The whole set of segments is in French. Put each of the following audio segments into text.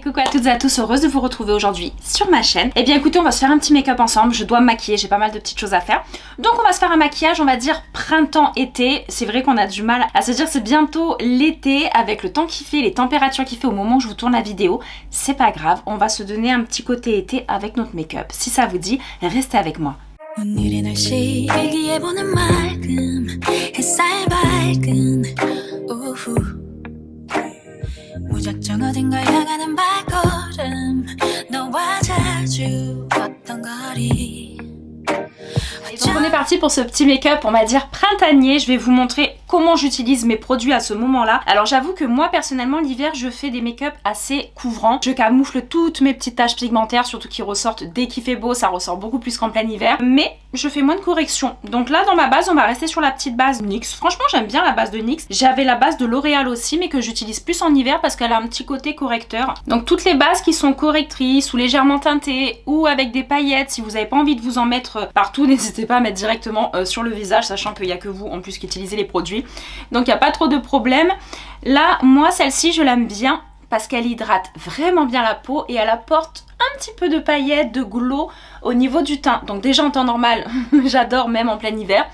coucou à toutes et à tous, heureuse de vous retrouver aujourd'hui sur ma chaîne. Et bien écoutez, on va se faire un petit make-up ensemble, je dois me maquiller, j'ai pas mal de petites choses à faire. Donc on va se faire un maquillage, on va dire printemps-été. C'est vrai qu'on a du mal à se dire c'est bientôt l'été avec le temps qu'il fait, les températures qu'il fait au moment où je vous tourne la vidéo. C'est pas grave, on va se donner un petit côté été avec notre make-up. Si ça vous dit, restez avec moi. 오늘의 날씨 일기예보는 맑음 햇살 밝은 오후 무작정 어딘가 향하는 발걸음 너와 자주 걷던 거리. Et donc on est parti pour ce petit make-up, on va dire printanier. Je vais vous montrer comment j'utilise mes produits à ce moment-là. Alors j'avoue que moi personnellement l'hiver je fais des make-up assez couvrants. Je camoufle toutes mes petites taches pigmentaires, surtout qui ressortent dès qu'il fait beau, ça ressort beaucoup plus qu'en plein hiver. Mais je fais moins de corrections. Donc là dans ma base on va rester sur la petite base NYX. Franchement j'aime bien la base de NYX. J'avais la base de L'Oréal aussi mais que j'utilise plus en hiver parce qu'elle a un petit côté correcteur. Donc toutes les bases qui sont correctrices ou légèrement teintées ou avec des paillettes, si vous n'avez pas envie de vous en mettre partout, n'hésitez pas à mettre directement sur le visage, sachant qu'il n'y a que vous en plus qui utilisez les produits. Donc il n'y a pas trop de problème. Là, moi, celle-ci, je l'aime bien parce qu'elle hydrate vraiment bien la peau et elle apporte un petit peu de paillettes, de glow au niveau du teint. Donc déjà en temps normal, j'adore même en plein hiver.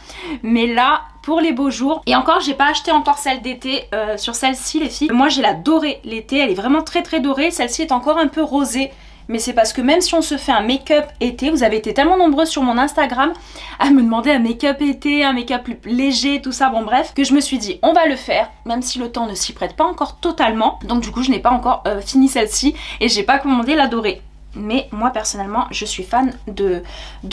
Mais là, pour les beaux jours, et encore j'ai pas acheté encore celle d'été sur celle-ci les filles. Moi j'ai la dorée l'été, elle est vraiment très très dorée. Celle-ci est encore un peu rosée. Mais c'est parce que même si on se fait un make-up été, vous avez été tellement nombreuses sur mon Instagram à me demander un make-up été, un make-up plus léger, tout ça, bon bref, que je me suis dit on va le faire, même si le temps ne s'y prête pas encore totalement. Donc du coup je n'ai pas encore fini celle-ci et j'ai pas commandé la dorée. Mais moi personnellement je suis fan de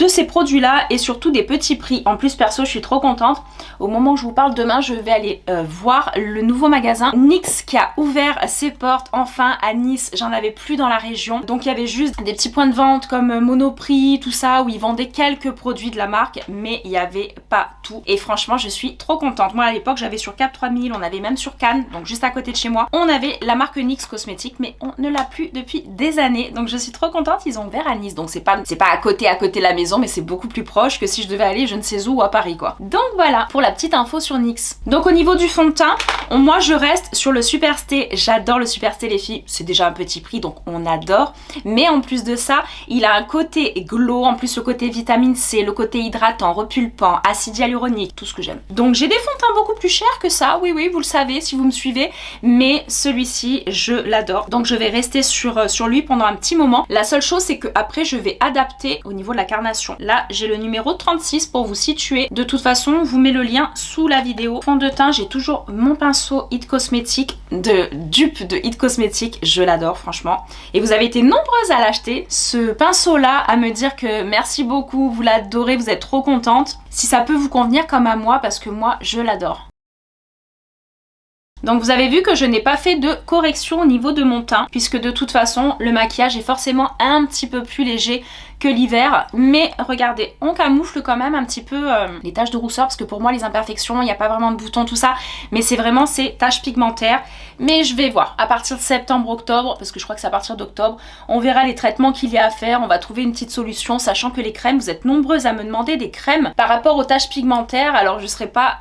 ces produits là et surtout des petits prix. En plus perso je suis trop contente. Au moment où je vous parle, demain je vais aller voir le nouveau magasin NYX qui a ouvert ses portes enfin à Nice. J'en avais plus dans la région, donc il y avait juste des petits points de vente comme Monoprix, tout ça, où ils vendaient quelques produits de la marque mais il n'y avait pas tout. Et franchement je suis trop contente. Moi à l'époque j'avais sur Cap 3000, on avait même sur Cannes, donc juste à côté de chez moi, on avait la marque NYX cosmétique mais on ne l'a plus depuis des années. Donc je suis trop contente, ils ont ouvert à Nice, donc c'est pas à côté de la maison mais c'est beaucoup plus proche que si je devais aller je ne sais où à Paris quoi. Donc voilà pour la petite info sur NYX. Donc au niveau du fond de teint, moi je reste sur le Superstay. J'adore le Superstay les filles, c'est déjà un petit prix donc on adore, mais en plus de ça il a un côté glow, en plus le côté vitamine C, le côté hydratant, repulpant, acide hyaluronique, tout ce que j'aime. Donc j'ai des fonds de teint beaucoup plus chers que ça, oui vous le savez si vous me suivez, mais celui-ci je l'adore, donc je vais rester sur lui pendant un petit moment. La seule chose c'est que après je vais adapter au niveau de la carnation. Là j'ai le numéro 36 pour vous situer. De toute façon on vous met le lien sous la vidéo. Fond de teint, j'ai toujours mon pinceau It Cosmetics de dupe de It Cosmetics, je l'adore franchement. Et vous avez été nombreuses à l'acheter, ce pinceau là, à me dire que merci beaucoup, vous l'adorez, vous êtes trop contente. Si ça peut vous convenir comme à moi, parce que moi je l'adore. Donc vous avez vu que je n'ai pas fait de correction au niveau de mon teint, puisque de toute façon le maquillage est forcément un petit peu plus léger que l'hiver. Mais regardez, on camoufle quand même un petit peu les taches de rousseur, parce que pour moi les imperfections, il n'y a pas vraiment de boutons, tout ça, mais c'est vraiment ces taches pigmentaires. Mais je vais voir, à partir de septembre-octobre, parce que je crois que c'est à partir d'octobre, on verra les traitements qu'il y a à faire, on va trouver une petite solution, sachant que les crèmes, vous êtes nombreuses à me demander des crèmes par rapport aux taches pigmentaires, alors je serai pas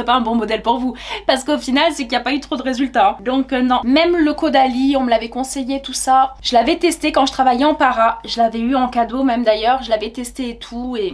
un bon modèle pour vous, parce qu'au final c'est qu'il n'y a pas eu trop de résultats. Donc non, même le Caudalie, on me l'avait conseillé, tout ça, je l'avais testé quand je travaillais en para, je l'avais eu en cadeau même d'ailleurs, je l'avais testé et tout et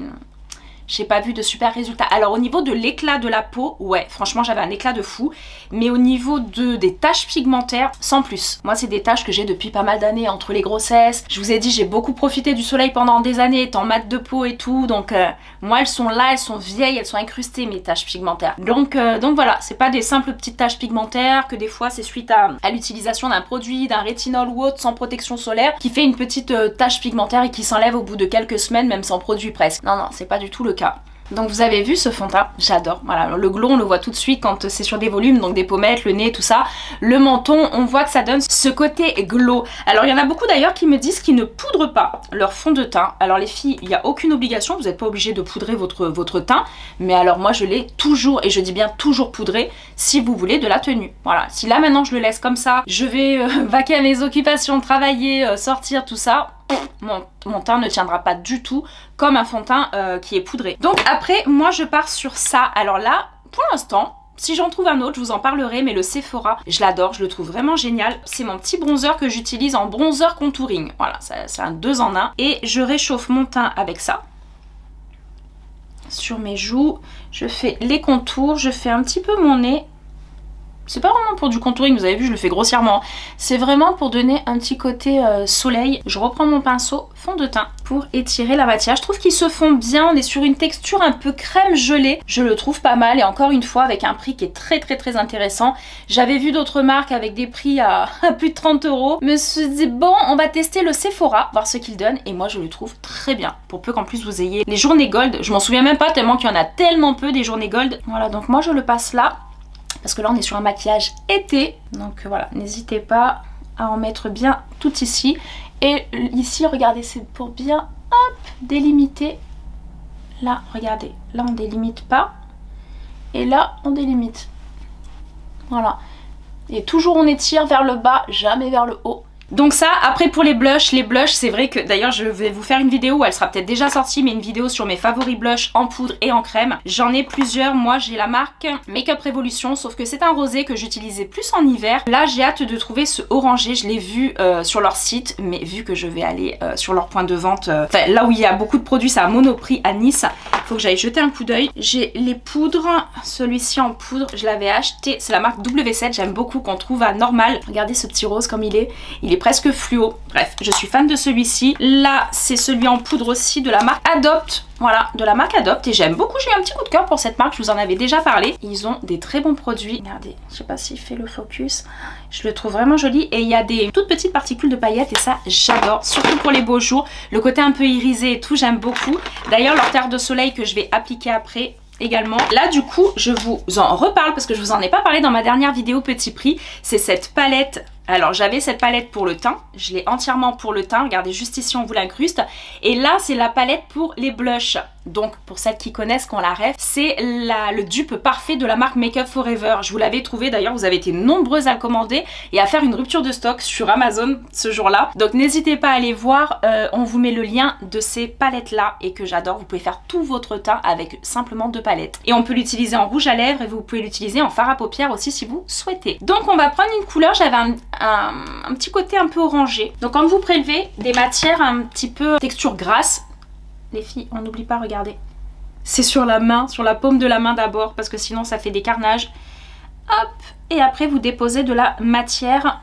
j'ai pas vu de super résultats. Alors au niveau de l'éclat de la peau, ouais franchement j'avais un éclat de fou, mais au niveau des taches pigmentaires, sans plus. Moi c'est des taches que j'ai depuis pas mal d'années entre les grossesses. Je vous ai dit j'ai beaucoup profité du soleil pendant des années étant mat de peau et tout, donc moi elles sont là, elles sont vieilles, elles sont incrustées mes taches pigmentaires. Donc voilà, c'est pas des simples petites taches pigmentaires que des fois c'est suite à l'utilisation d'un produit, d'un rétinol ou autre sans protection solaire qui fait une petite tache pigmentaire et qui s'enlève au bout de quelques semaines même sans produit presque. Non c'est pas du tout le cas. Donc vous avez vu ce fond de teint, j'adore. Voilà, le glow on le voit tout de suite quand c'est sur des volumes, donc des pommettes, le nez, tout ça. Le menton, on voit que ça donne ce côté glow. Alors il y en a beaucoup d'ailleurs qui me disent qu'ils ne poudrent pas leur fond de teint. Alors les filles, il n'y a aucune obligation, vous n'êtes pas obligé de poudrer votre teint. Mais alors moi je l'ai toujours, et je dis bien toujours poudré, si vous voulez de la tenue. Voilà, si là maintenant je le laisse comme ça, je vais vaquer à mes occupations, travailler, sortir, tout ça... Mon teint ne tiendra pas du tout comme un fond de teint qui est poudré. Donc après moi je pars sur ça. Alors là pour l'instant Si j'en trouve un autre, je vous en parlerai, mais le Sephora, je l'adore, je le trouve vraiment génial. C'est mon petit bronzer que j'utilise en bronzer contouring. Voilà, c'est un 2 en 1. Et je réchauffe mon teint avec ça. Sur mes joues, je fais les contours, je fais un petit peu mon nez. C'est pas vraiment pour du contouring, vous avez vu, je le fais grossièrement. C'est vraiment pour donner un petit côté soleil. Je reprends mon pinceau fond de teint pour étirer la matière. Je trouve qu'ils se font bien, on est sur une texture un peu crème gelée. Je le trouve pas mal et encore une fois avec un prix qui est très intéressant. J'avais vu d'autres marques avec des prix à plus de 30 €. Je me suis dit bon, on va tester le Sephora, voir ce qu'il donne et moi je le trouve très bien. Pour peu qu'en plus vous ayez les journées gold, je m'en souviens même pas tellement qu'il y en a tellement peu des journées gold. Voilà, donc moi je le passe là. Parce que là on est sur un maquillage été, donc voilà, n'hésitez pas à en mettre bien tout ici. Et ici, regardez, c'est pour bien, hop, délimiter. Là, regardez, là on délimite pas. Et là, on délimite. Voilà. Et toujours on étire vers le bas, jamais vers le haut. Donc ça, après pour les blushs c'est vrai que d'ailleurs je vais vous faire une vidéo où elle sera peut-être déjà sortie, mais une vidéo sur mes favoris blushs en poudre et en crème. J'en ai plusieurs, moi j'ai la marque Makeup Revolution, sauf que c'est un rosé que j'utilisais plus en hiver. Là j'ai hâte de trouver ce orangé, je l'ai vu sur leur site, mais vu que je vais aller sur leur point de vente, enfin là où il y a beaucoup de produits, c'est à Monoprix à Nice, faut que j'aille jeter un coup d'œil. J'ai les poudres, celui-ci en poudre, je l'avais acheté, c'est la marque W7, j'aime beaucoup, qu'on trouve à Normal. Regardez ce petit rose comme il est presque fluo. Bref, je suis fan de celui-ci. Là, c'est celui en poudre aussi de la marque Adopt. Voilà, de la marque Adopt et j'aime beaucoup. J'ai eu un petit coup de cœur pour cette marque, je vous en avais déjà parlé. Ils ont des très bons produits. Regardez, je sais pas s'il fait le focus. Je le trouve vraiment joli et il y a des toutes petites particules de paillettes et ça, j'adore. Surtout pour les beaux jours. Le côté un peu irisé et tout, j'aime beaucoup. D'ailleurs, leur terre de soleil que je vais appliquer après également. Là du coup je vous en reparle parce que je vous en ai pas parlé dans ma dernière vidéo petit prix. C'est cette palette. Alors j'avais cette palette pour le teint, je l'ai entièrement pour le teint, regardez juste ici on vous l'incruste. Et là c'est la palette pour les blushs. Donc pour celles qui connaissent, qu'on la rêve, c'est le dupe parfait de la marque Make Up For Ever. Je vous l'avais trouvé, d'ailleurs vous avez été nombreuses à le commander et à faire une rupture de stock sur Amazon ce jour-là. Donc n'hésitez pas à aller voir, on vous met le lien de ces palettes là et que j'adore. Vous pouvez faire tout votre teint avec simplement 2 palettes. Et on peut l'utiliser en rouge à lèvres et vous pouvez l'utiliser en fard à paupières aussi si vous souhaitez. Donc on va prendre une couleur, j'avais un petit côté un peu orangé. Donc quand vous prélevez des matières un petit peu texture grasse, les filles, on n'oublie pas, regardez. C'est sur la main, sur la paume de la main d'abord, parce que sinon ça fait des carnages. Hop, et après vous déposez de la matière.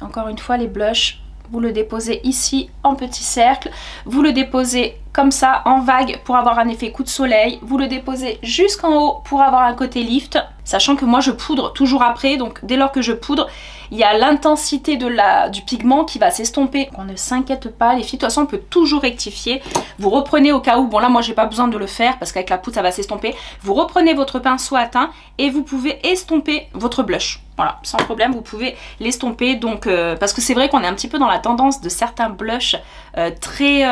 Encore une fois, les blushs, vous le déposez ici en petit cercle. Vous le déposez comme ça en vague pour avoir un effet coup de soleil. Vous le déposez jusqu'en haut pour avoir un côté lift. Sachant que moi je poudre toujours après, donc dès lors que je poudre, il y a l'intensité du pigment qui va s'estomper. On ne s'inquiète pas les filles, de toute façon on peut toujours rectifier. Vous reprenez au cas où, bon là moi j'ai pas besoin de le faire parce qu'avec la poudre ça va s'estomper. Vous reprenez votre pinceau à teint et vous pouvez estomper votre blush. Voilà, sans problème vous pouvez l'estomper. Donc parce que c'est vrai qu'on est un petit peu dans la tendance de certains blushs très...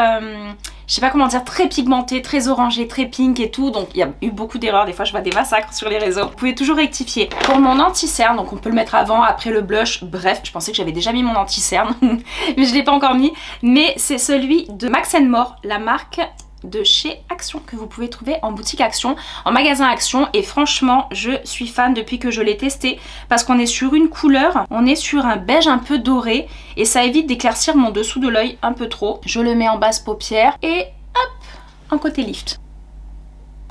je sais pas comment dire, très pigmenté, très orangé, très pink et tout. Donc il y a eu beaucoup d'erreurs, des fois je vois des massacres sur les réseaux. Vous pouvez toujours rectifier. Pour mon anti-cerne, donc on peut le mettre avant, après le blush. Bref, je pensais que j'avais déjà mis mon anti-cerne, mais je l'ai pas encore mis. Mais c'est celui de Max & More, la marque de chez Action, que vous pouvez trouver en boutique Action, en magasin Action. Et franchement, je suis fan depuis que je l'ai testé parce qu'on est sur une couleur, on est sur un beige un peu doré et ça évite d'éclaircir mon dessous de l'œil un peu trop. Je le mets en basse paupière et hop, en côté lift.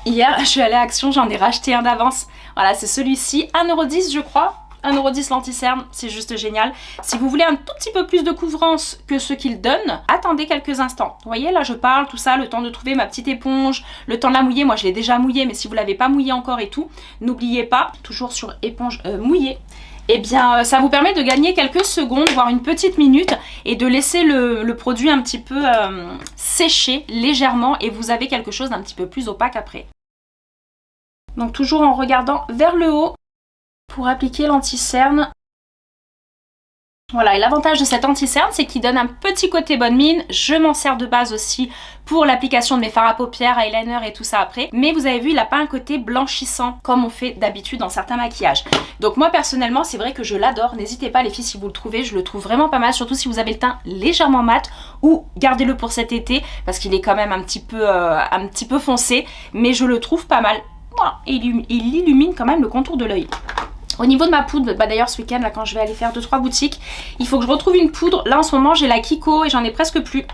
Hier, je suis allée à Action, j'en ai racheté un d'avance. Voilà, c'est celui-ci, 1,10 € je crois. 1,10 € l'anti-cerne, c'est juste génial. Si vous voulez un tout petit peu plus de couvrance que ce qu'il donne, attendez quelques instants. Vous voyez, là je parle, tout ça, le temps de trouver ma petite éponge, le temps de la mouiller. Moi je l'ai déjà mouillée, mais si vous ne l'avez pas mouillée encore et tout, n'oubliez pas, toujours sur éponge mouillée, et bien ça vous permet de gagner quelques secondes, voire une petite minute, et de laisser le produit un petit peu sécher légèrement, et vous avez quelque chose d'un petit peu plus opaque après. Donc toujours en regardant vers le haut, pour appliquer l'anti-cerne. Voilà, et l'avantage de cet anti-cerne, c'est qu'il donne un petit côté bonne mine. Je m'en sers de base aussi pour l'application de mes fards à paupières, eyeliner et tout ça après. Mais vous avez vu, il n'a pas un côté blanchissant comme on fait d'habitude dans certains maquillages. Donc moi personnellement, c'est vrai que je l'adore. N'hésitez pas les filles si vous le trouvez, je le trouve vraiment pas mal. Surtout si vous avez le teint légèrement mat, ou gardez-le pour cet été parce qu'il est quand même un petit peu foncé. Mais je le trouve pas mal. voilà, et il illumine quand même le contour de l'œil. Au niveau de ma poudre, bah d'ailleurs ce week-end là quand je vais aller faire 2-3 boutiques, il faut que je retrouve une poudre. Là en ce moment j'ai la Kiko et j'en ai presque plus.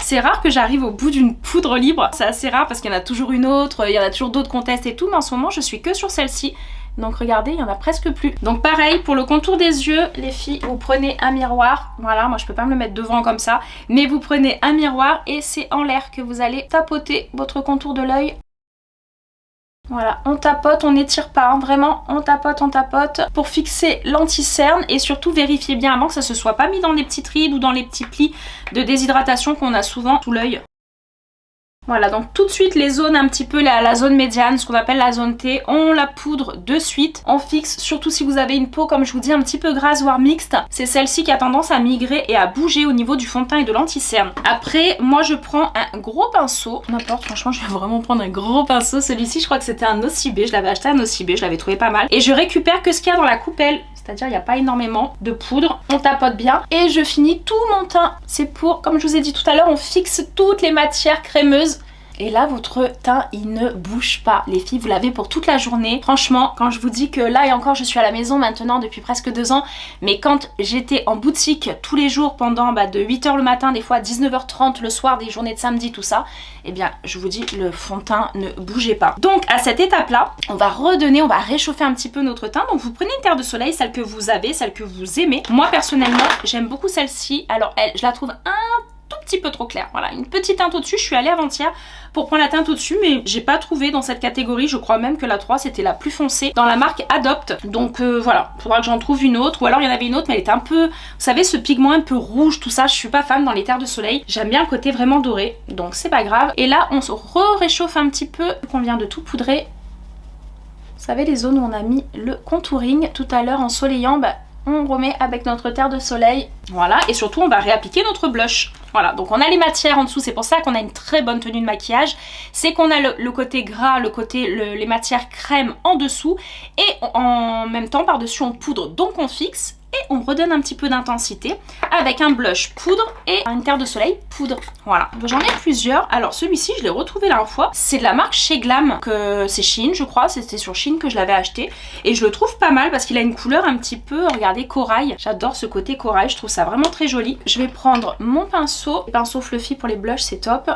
C'est rare que j'arrive au bout d'une poudre libre, c'est assez rare parce qu'il y en a toujours une autre, il y en a toujours d'autres qu'on teste et tout, mais en ce moment je suis que sur celle-ci. Donc regardez, il y en a presque plus. Donc pareil, pour le contour des yeux, les filles, vous prenez un miroir. Voilà, moi je peux pas me le mettre devant comme ça. Mais vous prenez un miroir et c'est en l'air que vous allez tapoter votre contour de l'œil. Voilà, on tapote, on n'étire pas, hein, vraiment, on tapote pour fixer l'anti-cerne et surtout vérifier bien avant que ça se soit pas mis dans les petites rides ou dans les petits plis de déshydratation qu'on a souvent sous l'œil. Voilà, donc tout de suite les zones un petit peu, la zone médiane, ce qu'on appelle la zone T, on la poudre de suite. On fixe, surtout si vous avez une peau, comme je vous dis, un petit peu grasse voire mixte. C'est celle-ci qui a tendance à migrer et à bouger au niveau du fond de teint et de l'anti-cerne. Après, moi je prends un gros pinceau. N'importe, franchement, je vais vraiment prendre un gros pinceau. Celui-ci, je crois que c'était un Nocibé. Je l'avais acheté à Nocibé, je l'avais trouvé pas mal. Et je récupère que ce qu'il y a dans la coupelle. C'est-à-dire il n'y a pas énormément de poudre, on tapote bien et je finis tout mon teint. C'est pour, comme je vous ai dit tout à l'heure, on fixe toutes les matières crémeuses. Et là votre teint il ne bouge pas les filles, vous l'avez pour toute la journée. Franchement quand je vous dis que là et encore je suis à la maison maintenant depuis presque 2 ans, mais quand j'étais en boutique tous les jours pendant de 8h le matin, des fois 19h30 le soir, des journées de samedi, tout ça, et bien je vous dis le fond de teint ne bougeait pas. Donc à cette étape là on va redonner, on va réchauffer un petit peu notre teint. Donc vous prenez une terre de soleil, celle que vous avez, celle que vous aimez. Moi personnellement j'aime beaucoup celle-ci, alors elle je la trouve un petit peu trop clair, voilà, une petite teinte au-dessus. Je suis allée avant-hier pour prendre la teinte au-dessus mais j'ai pas trouvé dans cette catégorie. Je crois même que la 3 c'était la plus foncée dans la marque Adopt, donc voilà, faudra que j'en trouve une autre, ou alors il y en avait une autre mais elle était un peu, vous savez, ce pigment un peu rouge, tout ça, je suis pas fan dans les terres de soleil, j'aime bien le côté vraiment doré, donc c'est pas grave. Et là on se réchauffe un petit peu, qu'on vient de tout poudrer, vous savez les zones où on a mis le contouring tout à l'heure en soleillant, on remet avec notre terre de soleil, voilà, et surtout on va réappliquer notre blush. Voilà, donc on a les matières en dessous, c'est pour ça qu'on a une très bonne tenue de maquillage, c'est qu'on a le côté gras, les matières crème en dessous, et en même temps par-dessus on poudre, donc on fixe, et on redonne un petit peu d'intensité avec un blush poudre et une terre de soleil poudre. Voilà, j'en ai plusieurs. Alors celui-ci je l'ai retrouvé la dernière fois, c'est de la marque Chez Glam, que c'est Shein je crois, c'était sur Shein que je l'avais acheté et je le trouve pas mal parce qu'il a une couleur un petit peu, regardez, corail. J'adore ce côté corail, je trouve ça vraiment très joli. Je vais prendre mon pinceau, fluffy pour les blushs c'est top.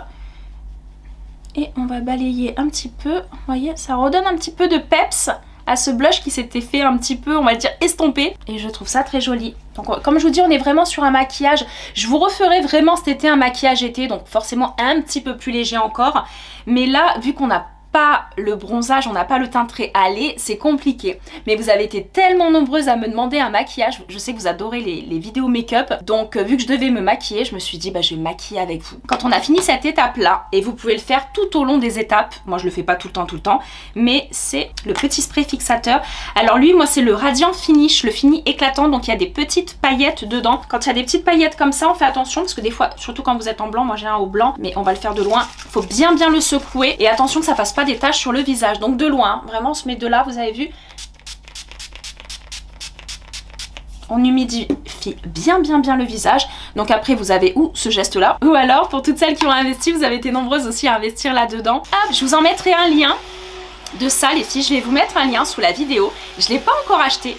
Et on va balayer un petit peu, vous voyez, ça redonne un petit peu de peps à ce blush qui s'était fait un petit peu, on va dire, estompé. Et je trouve ça très joli. Donc comme je vous dis, on est vraiment sur un maquillage. Je vous referai vraiment cet été un maquillage été, donc forcément un petit peu plus léger encore. Mais là, vu qu'on n'a pas le bronzage, on n'a pas le teint très hâlé, c'est compliqué. Mais vous avez été tellement nombreuses à me demander un maquillage. Je sais que vous adorez les vidéos make-up. Donc vu que je devais me maquiller, je me suis dit je vais me maquiller avec vous. Quand on a fini cette étape là, et vous pouvez le faire tout au long des étapes, moi je le fais pas tout le temps, mais c'est le petit spray fixateur. Alors lui, moi c'est le Radiant Finish, le fini éclatant, donc il y a des petites paillettes dedans. Quand il y a des petites paillettes comme ça, on fait attention parce que des fois, surtout quand vous êtes en blanc, moi j'ai un au blanc, mais on va le faire de loin. Faut bien le secouer et attention que ça fasse pas des taches sur le visage, donc de loin, vraiment on se met de là, vous avez vu, on humidifie bien le visage. Donc après vous avez ce geste là, ou alors pour toutes celles qui ont investi, vous avez été nombreuses aussi à investir là dedans. Hop, je vous en mettrai un lien de ça les filles, je vais vous mettre un lien sous la vidéo. Je l'ai pas encore acheté,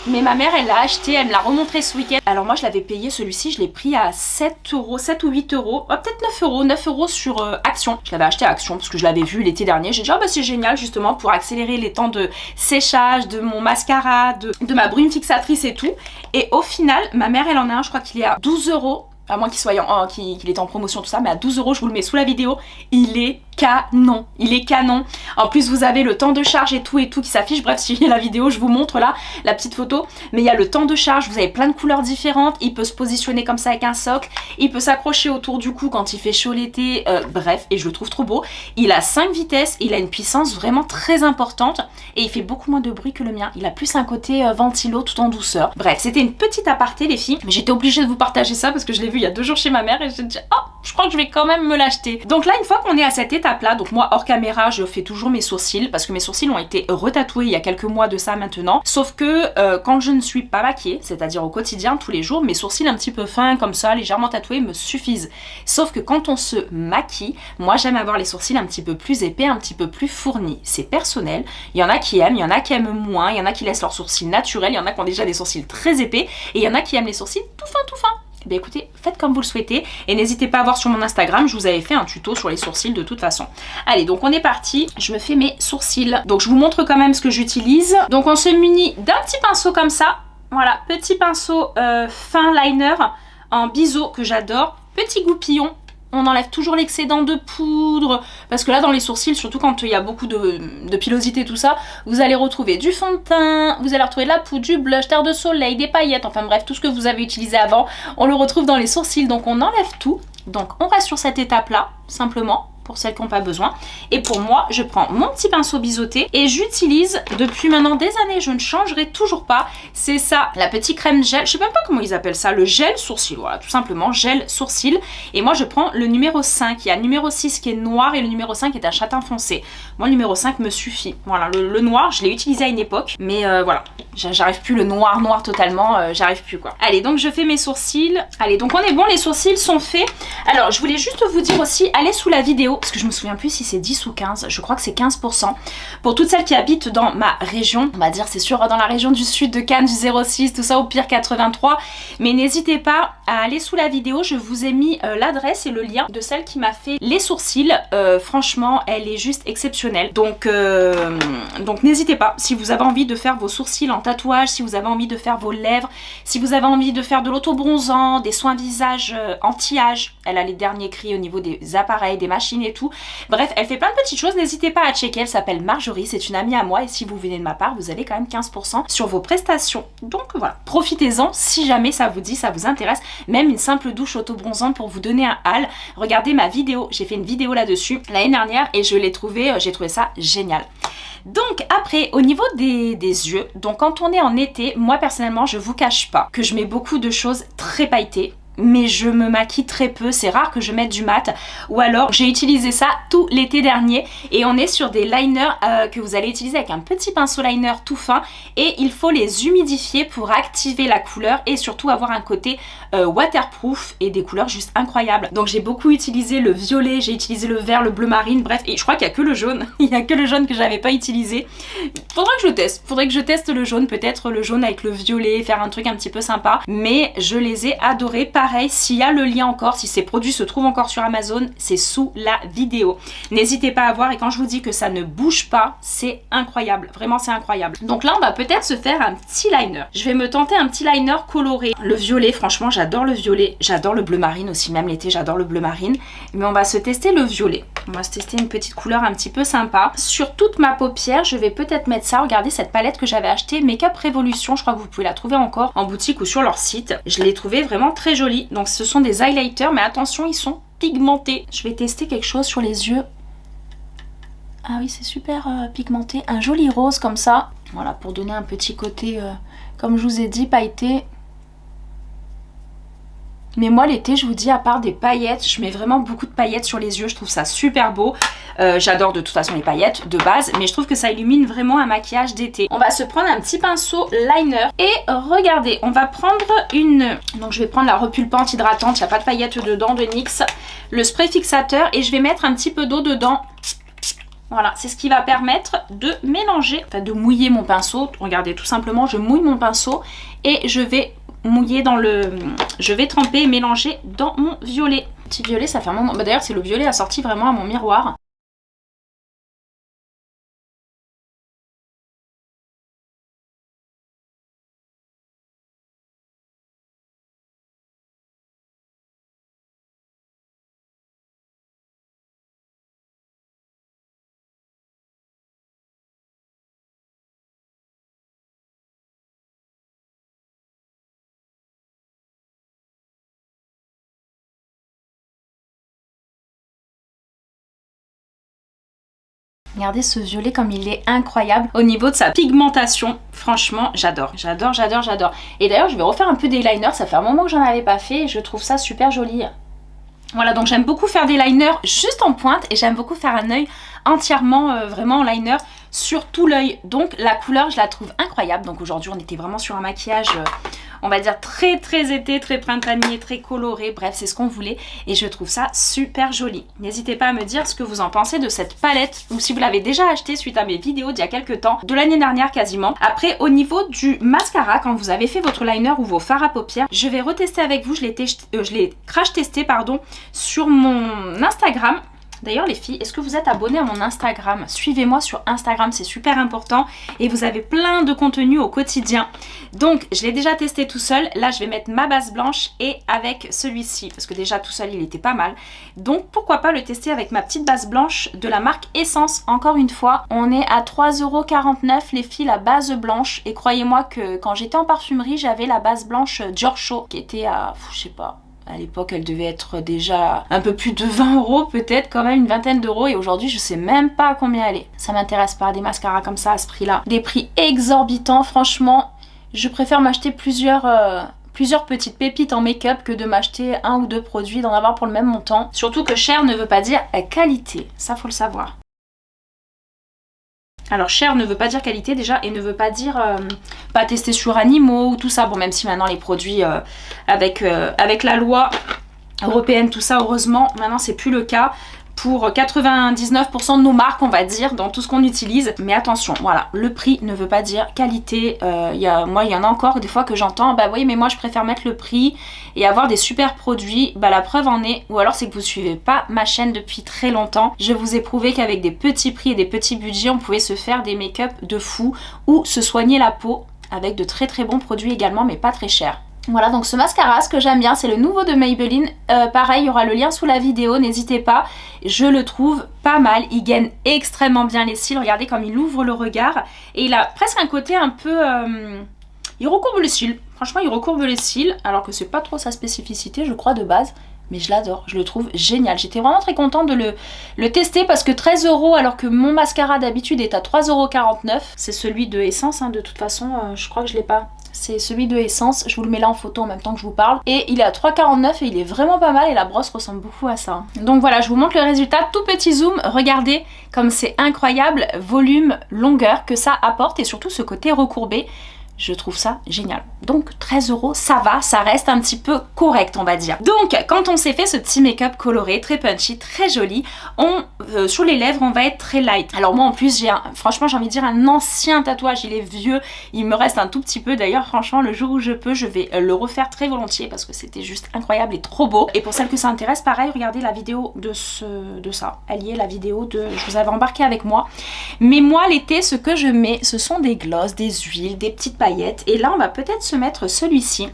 mais ma mère elle l'a acheté, elle me l'a remontré ce week-end. Alors moi je l'avais payé, celui-ci je l'ai pris à 7 €, 7 ou 8 €, peut-être 9 € sur Action. Je l'avais acheté à Action parce que je l'avais vu l'été dernier. J'ai dit c'est génial justement pour accélérer les temps de séchage de mon mascara, de ma brume fixatrice et tout. Et au final ma mère elle en a un, je crois qu'il est à 12 €. À moins qu'il soit qu'il est en promotion tout ça, mais à 12 €, je vous le mets sous la vidéo. Il est canon, il est canon. En plus vous avez le temps de charge et tout qui s'affiche. Bref, si la vidéo je vous montre là la petite photo, mais il y a le temps de charge, vous avez plein de couleurs différentes. Il peut se positionner comme ça avec un socle, il peut s'accrocher autour du cou quand il fait chaud l'été, bref, et je le trouve trop beau. Il a 5 vitesses, il a une puissance vraiment très importante et il fait beaucoup moins de bruit que le mien. Il a plus un côté ventilo tout en douceur. Bref, c'était une petite aparté les filles, mais j'étais obligée de vous partager ça parce que je l'ai vu il y a 2 jours chez ma mère et j'ai dit je crois que je vais quand même me l'acheter. Donc là, une fois qu'on est à cette étape-là, donc moi hors caméra, je fais toujours mes sourcils parce que mes sourcils ont été retatoués il y a quelques mois de ça maintenant. Sauf que quand je ne suis pas maquillée, c'est-à-dire au quotidien, tous les jours, mes sourcils un petit peu fins comme ça, légèrement tatoués, me suffisent. Sauf que quand on se maquille, moi j'aime avoir les sourcils un petit peu plus épais, un petit peu plus fournis. C'est personnel. Il y en a qui aiment, il y en a qui aiment moins, il y en a qui laissent leurs sourcils naturels, il y en a qui ont déjà des sourcils très épais et il y en a qui aiment les sourcils tout fins tout fins. Ben écoutez, faites comme vous le souhaitez et n'hésitez pas à voir sur mon Instagram, je vous avais fait un tuto sur les sourcils de toute façon. Allez, donc on est parti, je me fais mes sourcils. Donc je vous montre quand même ce que j'utilise. Donc on se munit d'un petit pinceau comme ça. Voilà, petit pinceau fin liner en biseau que j'adore. Petit goupillon. On enlève toujours l'excédent de poudre parce que là dans les sourcils, surtout quand il y a beaucoup de pilosité tout ça, vous allez retrouver du fond de teint, vous allez retrouver de la poudre, du blush, terre de soleil, des paillettes, enfin bref tout ce que vous avez utilisé avant, on le retrouve dans les sourcils. Donc on enlève tout, donc on reste sur cette étape là simplement pour celles qui n'ont pas besoin. Et pour moi, je prends mon petit pinceau biseauté et j'utilise depuis maintenant des années, je ne changerai toujours pas. C'est ça, la petite crème gel, je sais même pas comment ils appellent ça, le gel sourcil, voilà, tout simplement, gel sourcil. Et moi, je prends le numéro 5. Il y a le numéro 6 qui est noir et le numéro 5 est un châtain foncé. Moi, le numéro 5 me suffit. Voilà, le noir, je l'ai utilisé à une époque, mais voilà, j'arrive plus, le noir totalement, j'arrive plus quoi. Allez, donc je fais mes sourcils. Allez, donc on est bon, les sourcils sont faits. Alors, je voulais juste vous dire aussi, allez sous la vidéo, parce que je me souviens plus si c'est 10 ou 15, je crois que c'est 15%. Pour toutes celles qui habitent dans ma région, on va dire c'est sûr dans la région du sud de Cannes, du 06, tout ça, au pire 83, mais n'hésitez pas à aller sous la vidéo, je vous ai mis l'adresse et le lien de celle qui m'a fait les sourcils. Franchement, elle est juste exceptionnelle. Donc n'hésitez pas, si vous avez envie de faire vos sourcils en tatouage, si vous avez envie de faire vos lèvres, si vous avez envie de faire de l'auto-bronzant, des soins visage anti-âge, elle a les derniers cris au niveau des appareils, des machines et tout. Bref, elle fait plein de petites choses, n'hésitez pas à checker, elle s'appelle Marjorie, c'est une amie à moi et si vous venez de ma part, vous avez quand même 15% sur vos prestations. Donc voilà, profitez-en si jamais ça vous dit, ça vous intéresse, même une simple douche auto-bronzante pour vous donner un hal. Regardez ma vidéo, j'ai fait une vidéo là-dessus l'année dernière et je l'ai trouvé, j'ai trouvé ça génial. Donc après, au niveau des yeux, donc quand on est en été, moi personnellement, je vous cache pas que je mets beaucoup de choses très pailletées. Mais je me maquille très peu, c'est rare que je mette du mat ou alors j'ai utilisé ça tout l'été dernier et on est sur des liners que vous allez utiliser avec un petit pinceau liner tout fin et il faut les humidifier pour activer la couleur et surtout avoir un côté waterproof et des couleurs juste incroyables. Donc j'ai beaucoup utilisé le violet, j'ai utilisé le vert, le bleu marine, bref, et je crois qu'il n'y a que le jaune, il n'y a que le jaune que j'avais pas utilisé. Faudrait que je le teste, faudrait que je teste le jaune, peut-être le jaune avec le violet, faire un truc un petit peu sympa, mais je les ai adorés. Pareil, s'il y a le lien encore, si ces produits se trouvent encore sur Amazon, c'est sous la vidéo. N'hésitez pas à voir et quand je vous dis que ça ne bouge pas, c'est incroyable. Vraiment, c'est incroyable. Donc là, on va peut-être se faire un petit liner. Je vais me tenter un petit liner coloré. Le violet, franchement, j'adore le violet. J'adore le bleu marine aussi, même l'été, j'adore le bleu marine. Mais on va se tester le violet. On va se tester une petite couleur un petit peu sympa. Sur toute ma paupière, je vais peut-être mettre ça. Regardez cette palette que j'avais achetée, Make-up Révolution. Je crois que vous pouvez la trouver encore en boutique ou sur leur site. Je l'ai trouvée vraiment très jolie. Donc ce sont des highlighters, mais attention, ils sont pigmentés. Je vais tester quelque chose sur les yeux. Ah oui, c'est super pigmenté. Un joli rose comme ça. Voilà, pour donner un petit côté, comme je vous ai dit, pailleté. Mais moi l'été, je vous dis, à part des paillettes, je mets vraiment beaucoup de paillettes sur les yeux, je trouve ça super beau. J'adore de toute façon les paillettes de base, mais je trouve que ça illumine vraiment un maquillage d'été. On va se prendre un petit pinceau liner et regardez, on va prendre une... Donc je vais prendre la repulpante hydratante, il n'y a pas de paillettes dedans, de NYX. Le spray fixateur et je vais mettre un petit peu d'eau dedans. Voilà, c'est ce qui va permettre de mélanger, enfin de mouiller mon pinceau. Regardez, tout simplement, je mouille mon pinceau et je vais mouiller dans le... Je vais tremper et mélanger dans mon violet. Petit violet, ça fait un moment... Bah, d'ailleurs, c'est le violet assorti vraiment à mon miroir. Regardez ce violet comme il est incroyable au niveau de sa pigmentation. Franchement, j'adore, j'adore, j'adore, j'adore. Et d'ailleurs, je vais refaire un peu d'eyeliner. Ça fait un moment que j'en avais pas fait et je trouve ça super joli. Voilà, donc j'aime beaucoup faire des liners juste en pointe et j'aime beaucoup faire un œil entièrement vraiment en liner sur tout l'œil. Donc la couleur, je la trouve incroyable. Donc aujourd'hui, on était vraiment sur un maquillage, on va dire très été, très printanier, très coloré. Bref, c'est ce qu'on voulait et je trouve ça super joli. N'hésitez pas à me dire ce que vous en pensez de cette palette ou si vous l'avez déjà acheté suite à mes vidéos d'il y a quelques temps, de l'année dernière quasiment. Après, au niveau du mascara, quand vous avez fait votre liner ou vos fards à paupières, je vais retester avec vous. Je l'ai crash testé pardon sur mon Instagram. D'ailleurs les filles, est-ce que vous êtes abonnées à mon Instagram? Suivez-moi sur Instagram, c'est super important et vous avez plein de contenu au quotidien. Donc je l'ai déjà testé tout seul, là je vais mettre ma base blanche et avec celui-ci parce que déjà tout seul il était pas mal. Donc pourquoi pas le tester avec ma petite base blanche de la marque Essence. Encore une fois, on est à 3,49 € les filles, la base blanche, et croyez-moi que quand j'étais en parfumerie j'avais la base blanche Dior qui était à, je sais pas, à l'époque, elle devait être déjà un peu plus de 20 € peut-être, quand même une vingtaine d'euros, et aujourd'hui je sais même pas à combien elle est. Ça m'intéresse pas, des mascaras comme ça à ce prix-là. Des prix exorbitants, franchement, je préfère m'acheter plusieurs petites pépites en make-up que de m'acheter un ou deux produits, d'en avoir pour le même montant. Surtout que cher ne veut pas dire qualité, ça faut le savoir. Alors cher ne veut pas dire qualité déjà et ne veut pas dire pas testé sur animaux ou tout ça. Bon, même si maintenant les produits avec la loi européenne, tout ça, heureusement maintenant c'est plus le cas pour 99% de nos marques, on va dire, dans tout ce qu'on utilise. Mais attention, voilà, le prix ne veut pas dire qualité. Moi, il y en a encore des fois que j'entends, bah oui, mais moi je préfère mettre le prix et avoir des super produits. Bah la preuve en est, ou alors c'est que vous suivez pas ma chaîne depuis très longtemps. Je vous ai prouvé qu'avec des petits prix et des petits budgets, on pouvait se faire des make-up de fou ou se soigner la peau avec de très bons produits également, mais pas très chers. Voilà, donc ce mascara, ce que j'aime bien, c'est le nouveau de Maybelline. Pareil, il y aura le lien sous la vidéo, n'hésitez pas. Je le trouve pas mal, il gaine extrêmement bien les cils. Regardez comme il ouvre le regard. Et il a presque un côté un peu... il recourbe les cils. Franchement, il recourbe les cils, alors que c'est pas trop sa spécificité, je crois, de base. Mais je l'adore, je le trouve génial. J'étais vraiment très contente de le tester parce que 13 € alors que mon mascara d'habitude est à 3,49 €. C'est celui de Essence, hein, de toute façon, je crois que je l'ai pas. C'est celui de Essence, je vous le mets là en photo en même temps que je vous parle. Et il est à 3,49 € et il est vraiment pas mal et la brosse ressemble beaucoup à ça. Donc voilà, je vous montre le résultat, tout petit zoom. Regardez comme c'est incroyable, volume, longueur que ça apporte et surtout ce côté recourbé. Je trouve ça génial. Donc 13 €, ça va, ça reste un petit peu correct, on va dire. Donc quand on s'est fait ce petit make-up coloré, très punchy, très joli, sur les lèvres on va être très light. Alors moi en plus franchement j'ai envie de dire un ancien tatouage, il est vieux, il me reste un tout petit peu. D'ailleurs franchement le jour où je peux, je vais le refaire très volontiers parce que c'était juste incroyable et trop beau. Et pour celles que ça intéresse, pareil, regardez la vidéo de ça. Elle y est, la vidéo je vous avais embarqué avec moi. Mais moi l'été, ce que je mets, ce sont des glosses, des huiles, des petites paillettes. Et là on va peut-être se mettre celui-ci.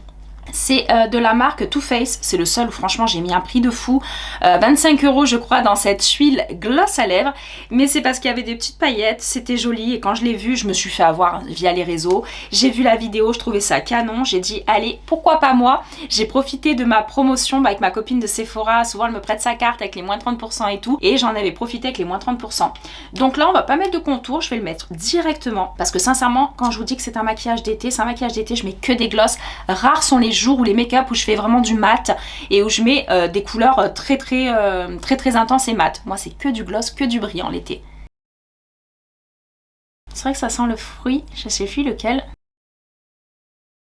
C'est de la marque Too Faced, c'est le seul où franchement j'ai mis un prix de fou, 25 € je crois dans cette huile gloss à lèvres, mais c'est parce qu'il y avait des petites paillettes, c'était joli et quand je l'ai vu je me suis fait avoir via les réseaux, j'ai vu la vidéo, je trouvais ça canon, j'ai dit allez pourquoi pas moi, j'ai profité de ma promotion avec ma copine de Sephora, souvent elle me prête sa carte avec les moins 30% et tout, et j'en avais profité avec les moins 30%. Donc là on va pas mettre de contour, je vais le mettre directement, parce que sincèrement quand je vous dis que c'est un maquillage d'été, je mets que des glosses, rares sont les jours ou les make-up où je fais vraiment du mat et où je mets des couleurs très intenses et mat. Moi c'est que du gloss, que du brillant l'été. C'est vrai que ça sent le fruit, je sais plus lequel.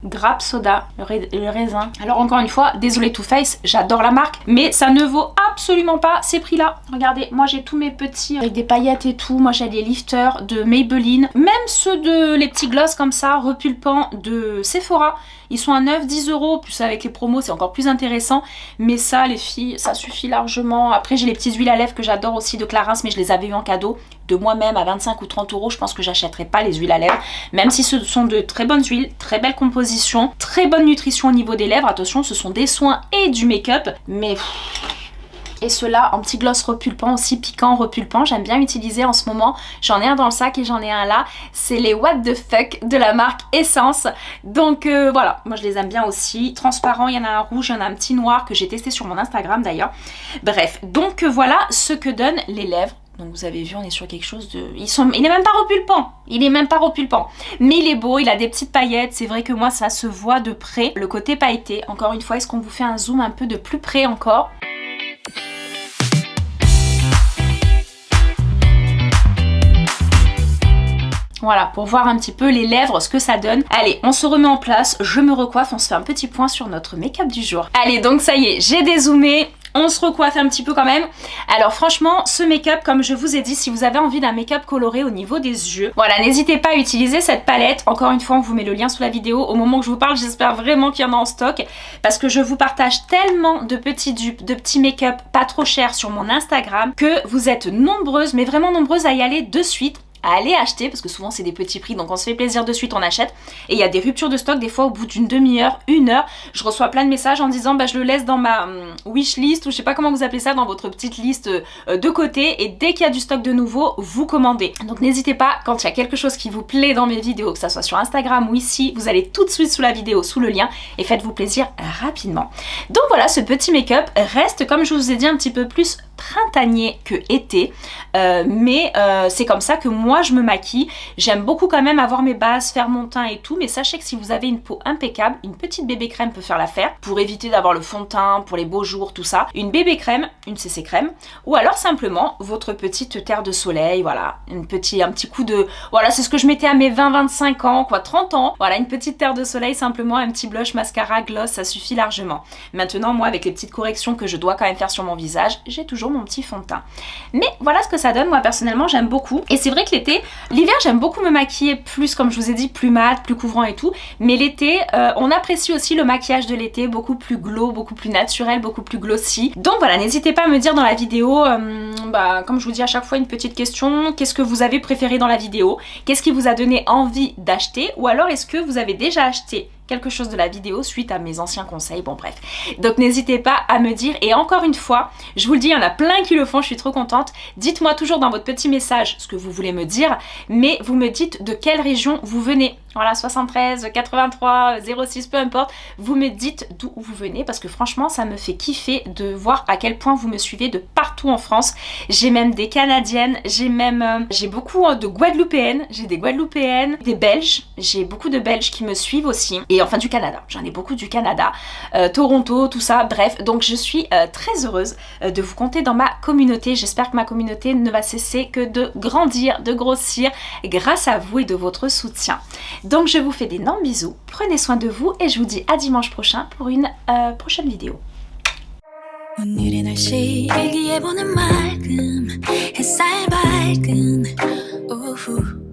Grape soda, le raisin. Alors encore une fois, désolé Too Faced, j'adore la marque, mais ça ne vaut absolument pas ces prix là. Regardez, moi j'ai tous mes petits avec des paillettes et tout, moi j'ai les lifters de Maybelline, même ceux de les petits gloss comme ça, repulpants de Sephora, ils sont à 9-10 €, plus avec les promos c'est encore plus intéressant, mais ça les filles, ça suffit largement. Après j'ai les petites huiles à lèvres que j'adore aussi de Clarins, mais je les avais eu en cadeau de moi-même à 25 ou 30 €, je pense que j'achèterai pas les huiles à lèvres, même si ce sont de très bonnes huiles, très belle composition, très bonne nutrition au niveau des lèvres, attention ce sont des soins et du make-up, mais... Et ceux-là en petit gloss repulpant aussi, piquant, repulpant, j'aime bien utiliser en ce moment, j'en ai un dans le sac et j'en ai un là, c'est les What the Fuck de la marque Essence, donc voilà, moi je les aime bien aussi, transparent, il y en a un rouge, il y en a un petit noir que j'ai testé sur mon Instagram d'ailleurs, bref, donc voilà ce que donnent les lèvres. Donc vous avez vu, on est sur quelque chose de... Il est même pas repulpant, mais il est beau, il a des petites paillettes, c'est vrai que moi ça se voit de près, le côté pailleté. Encore une fois, est-ce qu'on vous fait un zoom un peu de plus près encore ? Voilà, pour voir un petit peu les lèvres, ce que ça donne. Allez, on se remet en place, je me recoiffe, on se fait un petit point sur notre make-up du jour. Allez, donc ça y est, j'ai dézoomé. On se recoiffe un petit peu quand même. Alors franchement, ce make-up, comme je vous ai dit, si vous avez envie d'un make-up coloré au niveau des yeux, voilà, n'hésitez pas à utiliser cette palette. Encore une fois, on vous met le lien sous la vidéo. Au moment où je vous parle, j'espère vraiment qu'il y en a en stock parce que je vous partage tellement de petits dupes, de petits make-up pas trop chers sur mon Instagram que vous êtes nombreuses, mais vraiment nombreuses à y aller de suite, à aller acheter, parce que souvent c'est des petits prix, donc on se fait plaisir de suite, on achète. Et il y a des ruptures de stock, des fois au bout d'une demi-heure, une heure, je reçois plein de messages en disant bah je le laisse dans ma wishlist, ou je sais pas comment vous appelez ça, dans votre petite liste de côté, et dès qu'il y a du stock de nouveau, vous commandez. Donc n'hésitez pas, quand il y a quelque chose qui vous plaît dans mes vidéos, que ça soit sur Instagram ou ici, vous allez tout de suite sous la vidéo, sous le lien, et faites-vous plaisir rapidement. Donc voilà, ce petit make-up reste, comme je vous ai dit, un petit peu plus printanier que été, mais c'est comme ça que moi je me maquille. J'aime beaucoup quand même avoir mes bases, faire mon teint et tout, mais sachez que si vous avez une peau impeccable, une petite bébé crème peut faire l'affaire pour éviter d'avoir le fond de teint pour les beaux jours, tout ça. Une bébé crème, une CC crème, ou alors simplement votre petite terre de soleil, voilà, un petit coup de... Voilà, c'est ce que je mettais à mes 20-25 ans, quoi, 30 ans. Voilà, une petite terre de soleil, simplement un petit blush, mascara, gloss, ça suffit largement. Maintenant, moi, avec les petites corrections que je dois quand même faire sur mon visage, j'ai toujours mon petit fond de teint. Mais voilà ce que ça donne, moi personnellement j'aime beaucoup. Et c'est vrai que l'hiver j'aime beaucoup me maquiller plus, comme je vous ai dit, plus mat, plus couvrant et tout. Mais l'été, on apprécie aussi le maquillage de l'été, beaucoup plus glow, beaucoup plus naturel, beaucoup plus glossy. Donc voilà, n'hésitez pas à me dire dans la vidéo, comme je vous dis à chaque fois, une petite question, qu'est-ce que vous avez préféré dans la vidéo? Qu'est-ce qui vous a donné envie d'acheter? Ou alors est-ce que vous avez déjà acheté quelque chose de la vidéo suite à mes anciens conseils, bon bref. Donc n'hésitez pas à me dire, et encore une fois, je vous le dis, il y en a plein qui le font, je suis trop contente. Dites-moi toujours dans votre petit message ce que vous voulez me dire, mais vous me dites de quelle région vous venez. Voilà, 73, 83, 06, peu importe, vous me dites d'où vous venez, parce que franchement, ça me fait kiffer de voir à quel point vous me suivez de partout en France. J'ai même des Canadiennes, j'ai beaucoup de Guadeloupéennes, j'ai des Guadeloupéennes, des Belges, j'ai beaucoup de Belges qui me suivent aussi, et enfin du Canada, j'en ai beaucoup du Canada, Toronto, tout ça, bref, donc je suis très heureuse de vous compter dans ma communauté. J'espère que ma communauté ne va cesser que de grandir, de grossir grâce à vous et de votre soutien. Donc je vous fais d'énormes bisous, prenez soin de vous et je vous dis à dimanche prochain pour une prochaine vidéo. 오늘의 날씨 일기예보는 맑음 햇살 밝은 오후